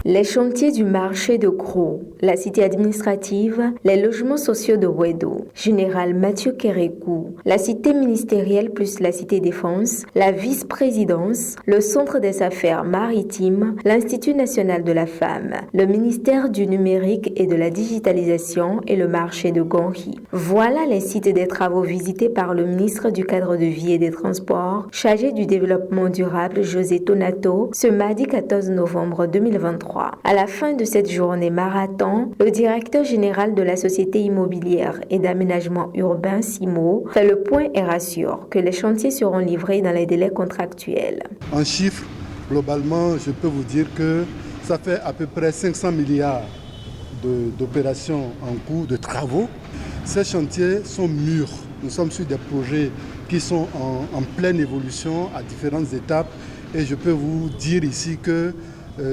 Les chantiers du marché de Gros, la cité administrative, les logements sociaux de Wedo, Général Mathieu Kérékou, la cité ministérielle plus la cité défense, la vice-présidence, le centre des affaires maritimes, l'Institut national de la femme, le ministère du numérique et de la digitalisation et le marché de Gonhi. Voilà les sites des travaux visités par le ministre du cadre de vie et des transports, chargé du développement durable José Tonato, ce mardi 14 novembre 2023. À la fin de cette journée marathon, le directeur général de la Société immobilière et d'aménagement urbain SIMO fait le point et rassure que les chantiers seront livrés dans les délais contractuels. En chiffres, globalement, je peux vous dire que ça fait à peu près 500 milliards d'opérations en cours, de travaux. Ces chantiers sont mûrs. Nous sommes sur des projets qui sont en pleine évolution à différentes étapes. Et je peux vous dire ici que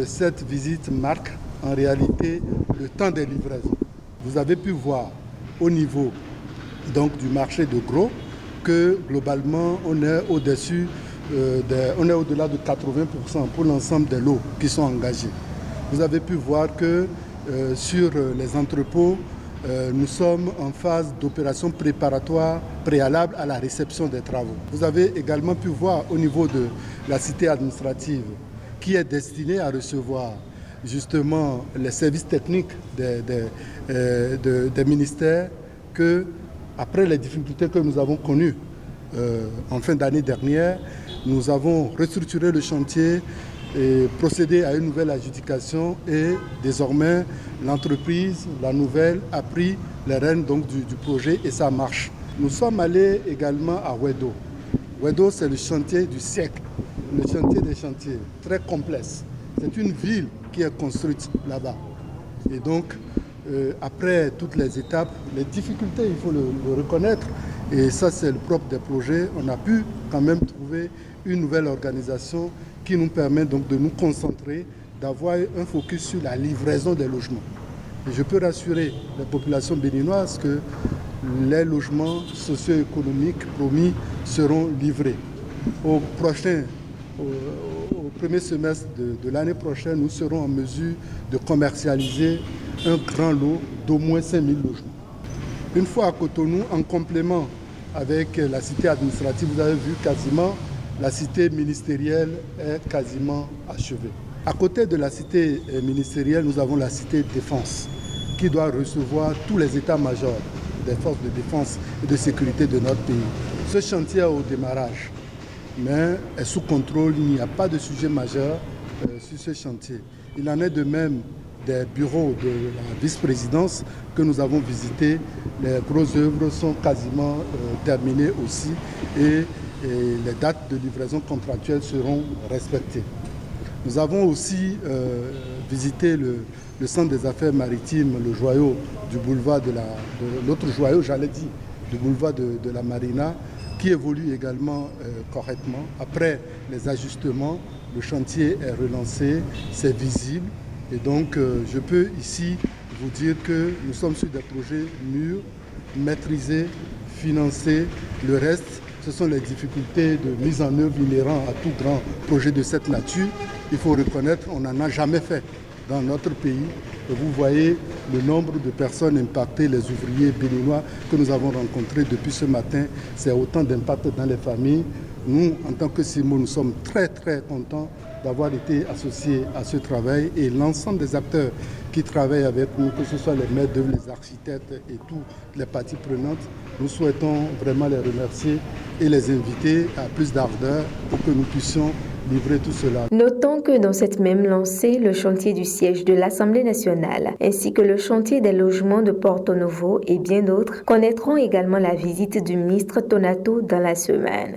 cette visite marque en réalité le temps des livraisons. Vous avez pu voir au niveau donc, du marché de Gros que globalement on est au-dessus, on est au-delà de 80% pour l'ensemble des lots qui sont engagés. Vous avez pu voir que sur les entrepôts, nous sommes en phase d'opération préparatoire préalable à la réception des travaux. Vous avez également pu voir au niveau de la cité administrative qui est destinée à recevoir justement les services techniques des ministères que, après les difficultés que nous avons connues en fin d'année dernière, nous avons restructuré le chantier et procédé à une nouvelle adjudication et désormais l'entreprise, la nouvelle, a pris les rênes donc, du projet et ça marche. Nous sommes allés également à Wedo. Wedo, c'est le chantier du siècle, le chantier des chantiers, très complexe. C'est une ville qui est construite là-bas. Et donc, après toutes les étapes, les difficultés, il faut le reconnaître, et ça c'est le propre des projets, on a pu quand même trouver une nouvelle organisation qui nous permet donc de nous concentrer, d'avoir un focus sur la livraison des logements. Et je peux rassurer les populations béninoises que les logements socio-économiques promis seront livrés. Au premier semestre de l'année prochaine, nous serons en mesure de commercialiser un grand lot d'au moins 5000 logements. Une fois à Cotonou, en complément avec la cité administrative, vous avez vu quasiment la cité ministérielle est quasiment achevée. À côté de la cité ministérielle, nous avons la cité défense qui doit recevoir tous les états-majors des forces de défense et de sécurité de notre pays. Ce chantier est au démarrage, mais est sous contrôle. Il n'y a pas de sujet majeur sur ce chantier. Il en est de même des bureaux de la vice-présidence que nous avons visités. Les grosses œuvres sont quasiment terminées aussi et les dates de livraison contractuelle seront respectées. Nous avons aussi visité le centre des affaires maritimes, le joyau du boulevard l'autre joyau, j'allais dire, du boulevard de la Marina, qui évolue également correctement. Après les ajustements, le chantier est relancé, c'est visible. Et donc, je peux ici vous dire que nous sommes sur des projets mûrs, maîtrisés, financés. Le reste, ce sont les difficultés de mise en œuvre inhérentes à tout grand projet de cette nature. Il faut reconnaître qu'on n'en a jamais fait dans notre pays. Et vous voyez le nombre de personnes impactées, les ouvriers béninois que nous avons rencontrés depuis ce matin. C'est autant d'impact dans les familles. Nous, en tant que SIMO, nous sommes très très contents d'avoir été associés à ce travail et l'ensemble des acteurs qui travaillent avec nous, que ce soit les maîtres d'œuvre, les architectes et toutes les parties prenantes. Nous souhaitons vraiment les remercier et les inviter à plus d'ardeur pour que nous puissions livrer tout cela. Notons que dans cette même lancée, le chantier du siège de l'Assemblée nationale ainsi que le chantier des logements de Porto Novo et bien d'autres connaîtront également la visite du ministre Tonato dans la semaine.